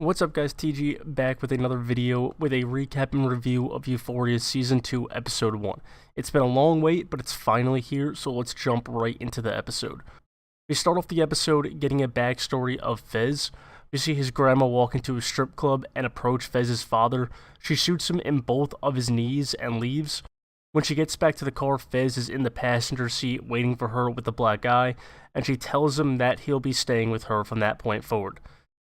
What's up guys, TG back with another video with a recap and review of Euphoria Season 2 Episode 1. It's been a long wait, but it's finally here, so let's jump right into the episode. We start off the episode getting a backstory of Fez. We see his grandma walk into a strip club and approach Fez's father. She shoots him in both of his knees and leaves. When she gets back to the car, Fez is in the passenger seat waiting for her with a black eye, and she tells him that he'll be staying with her from that point forward.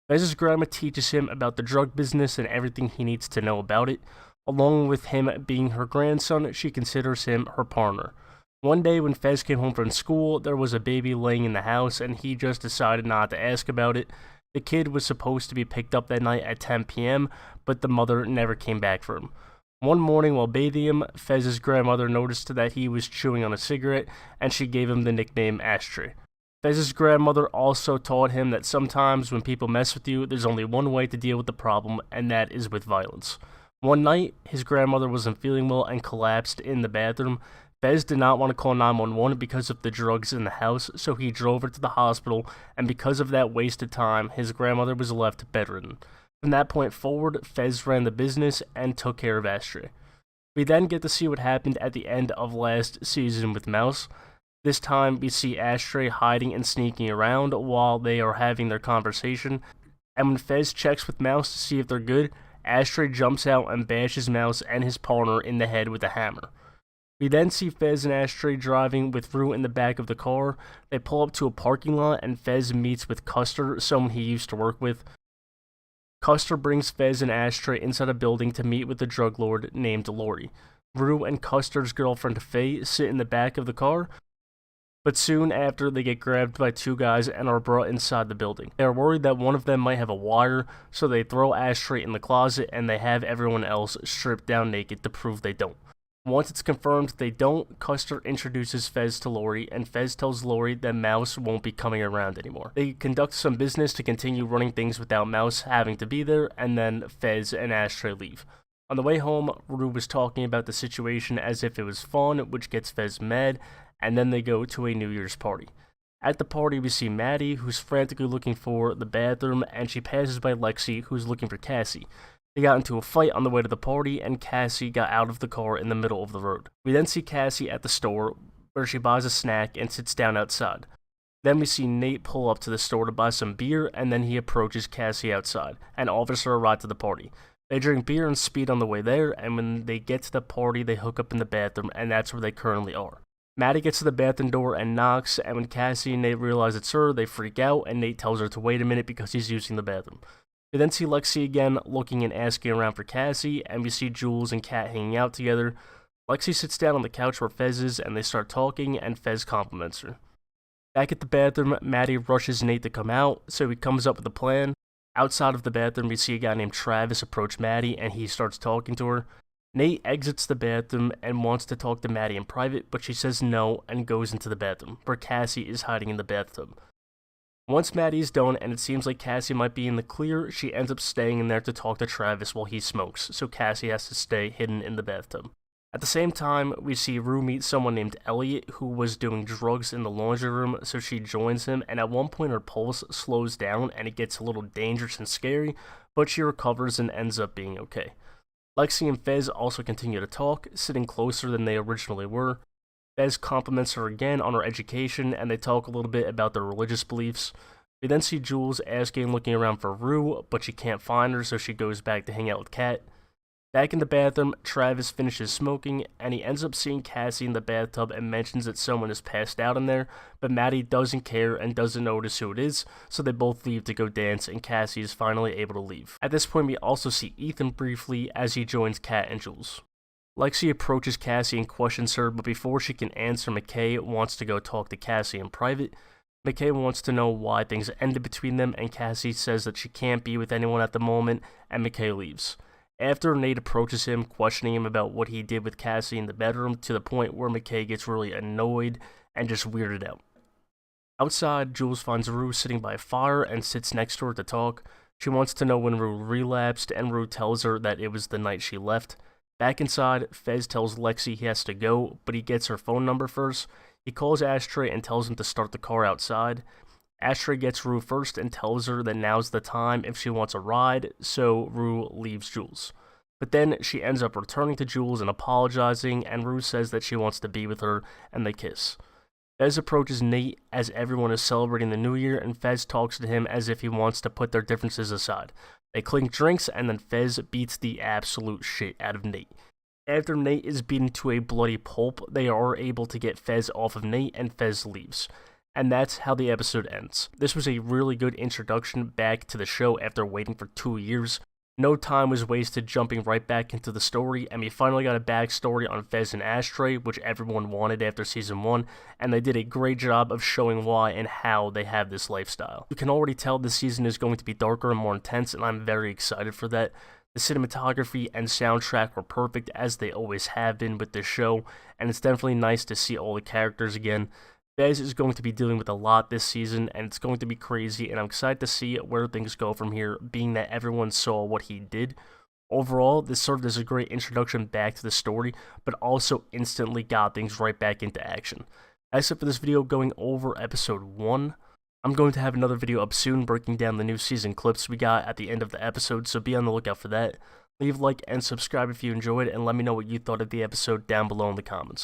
Fez's grandma teaches him about the drug business and everything he needs to know about it. Along with him being her grandson, she considers him her partner. One day when Fez came home from school, there was a baby laying in the house and he just decided not to ask about it. The kid was supposed to be picked up that night at 10 p.m., but the mother never came back for him. One morning while bathing him, Fez's grandmother noticed that he was chewing on a cigarette and she gave him the nickname Ashtray. Fez's grandmother also taught him that sometimes when people mess with you, there's only one way to deal with the problem, and that is with violence. One night, his grandmother wasn't feeling well and collapsed in the bathroom. Fez did not want to call 911 because of the drugs in the house, so he drove her to the hospital, and because of that wasted time, his grandmother was left bedridden. From that point forward, Fez ran the business and took care of Ashtray. We then get to see what happened at the end of last season with Mouse. This time, we see Ashtray hiding and sneaking around while they are having their conversation, and when Fez checks with Mouse to see if they're good, Ashtray jumps out and bashes Mouse and his partner in the head with a hammer. We then see Fez and Ashtray driving with Rue in the back of the car. They pull up to a parking lot and Fez meets with Custer, someone he used to work with. Custer brings Fez and Ashtray inside a building to meet with a drug lord named Lori. Rue and Custer's girlfriend Faye sit in the back of the car, but soon after, they get grabbed by two guys and are brought inside the building. They are worried that one of them might have a wire, so they throw Ashtray in the closet and they have everyone else stripped down naked to prove they don't. Once it's confirmed they don't, Custer introduces Fez to Lori, and Fez tells Lori that Mouse won't be coming around anymore. They conduct some business to continue running things without Mouse having to be there, and then Fez and Ashtray leave. On the way home, Rue was talking about the situation as if it was fun, which gets Fez mad, and then they go to a New Year's party. At the party, we see Maddie, who's frantically looking for the bathroom, and she passes by Lexi, who's looking for Cassie. They got into a fight on the way to the party, and Cassie got out of the car in the middle of the road. We then see Cassie at the store, where she buys a snack and sits down outside. Then we see Nate pull up to the store to buy some beer, and then he approaches Cassie outside. An officer arrived to the party. They drink beer and speed on the way there, and when they get to the party, they hook up in the bathroom, and that's where they currently are. Maddie gets to the bathroom door and knocks, and when Cassie and Nate realize it's her, they freak out, and Nate tells her to wait a minute because he's using the bathroom. We then see Lexi again, looking and asking around for Cassie, and we see Jules and Kat hanging out together. Lexi sits down on the couch where Fez is, and they start talking, and Fez compliments her. Back at the bathroom, Maddie rushes Nate to come out, so he comes up with a plan. Outside of the bathroom, we see a guy named Travis approach Maddie, and he starts talking to her. Nate exits the bathroom and wants to talk to Maddie in private, but she says no and goes into the bathroom, where Cassie is hiding in the bathtub. Once Maddie is done and it seems like Cassie might be in the clear, she ends up staying in there to talk to Travis while he smokes, so Cassie has to stay hidden in the bathtub. At the same time, we see Rue meet someone named Elliot who was doing drugs in the laundry room, so she joins him, and at one point her pulse slows down and it gets a little dangerous and scary, but she recovers and ends up being okay. Lexi and Fez also continue to talk, sitting closer than they originally were. Fez compliments her again on her education, and they talk a little bit about their religious beliefs. We then see Jules asking and looking around for Rue, but she can't find her, so she goes back to hang out with Kat. Back in the bathroom, Travis finishes smoking, and he ends up seeing Cassie in the bathtub and mentions that someone is passed out in there, but Maddie doesn't care and doesn't notice who it is, so they both leave to go dance, and Cassie is finally able to leave. At this point, we also see Ethan briefly as he joins Kat and Jules. Lexi approaches Cassie and questions her, but before she can answer, McKay wants to go talk to Cassie in private. McKay wants to know why things ended between them, and Cassie says that she can't be with anyone at the moment, and McKay leaves. After, Nate approaches him, questioning him about what he did with Cassie in the bedroom, to the point where McKay gets really annoyed and just weirded out. Outside, Jules finds Rue sitting by a fire and sits next to her to talk. She wants to know when Rue relapsed, and Rue tells her that it was the night she left. Back inside, Fez tells Lexi he has to go, but he gets her phone number first. He calls Ashtray and tells him to start the car outside. Ashtray gets Rue first and tells her that now's the time if she wants a ride, so Rue leaves Jules. But then she ends up returning to Jules and apologizing, and Rue says that she wants to be with her, and they kiss. Fez approaches Nate as everyone is celebrating the new year, and Fez talks to him as if he wants to put their differences aside. They clink drinks, and then Fez beats the absolute shit out of Nate. After Nate is beaten to a bloody pulp, they are able to get Fez off of Nate, and Fez leaves. And that's how the episode ends. This was a really good introduction back to the show after waiting for 2 years. No time was wasted jumping right back into the story, and we finally got a backstory on Fez and Ashtray, which everyone wanted after Season 1, and they did a great job of showing why and how they have this lifestyle. You can already tell this season is going to be darker and more intense, and I'm very excited for that. The cinematography and soundtrack were perfect, as they always have been with this show, and it's definitely nice to see all the characters again. Fez is going to be dealing with a lot this season, and it's going to be crazy, and I'm excited to see where things go from here, being that everyone saw what he did. Overall, this served as a great introduction back to the story, but also instantly got things right back into action. That's it for this video going over episode 1. I'm going to have another video up soon breaking down the new season clips we got at the end of the episode, so be on the lookout for that. Leave a like and subscribe if you enjoyed, and let me know what you thought of the episode down below in the comments.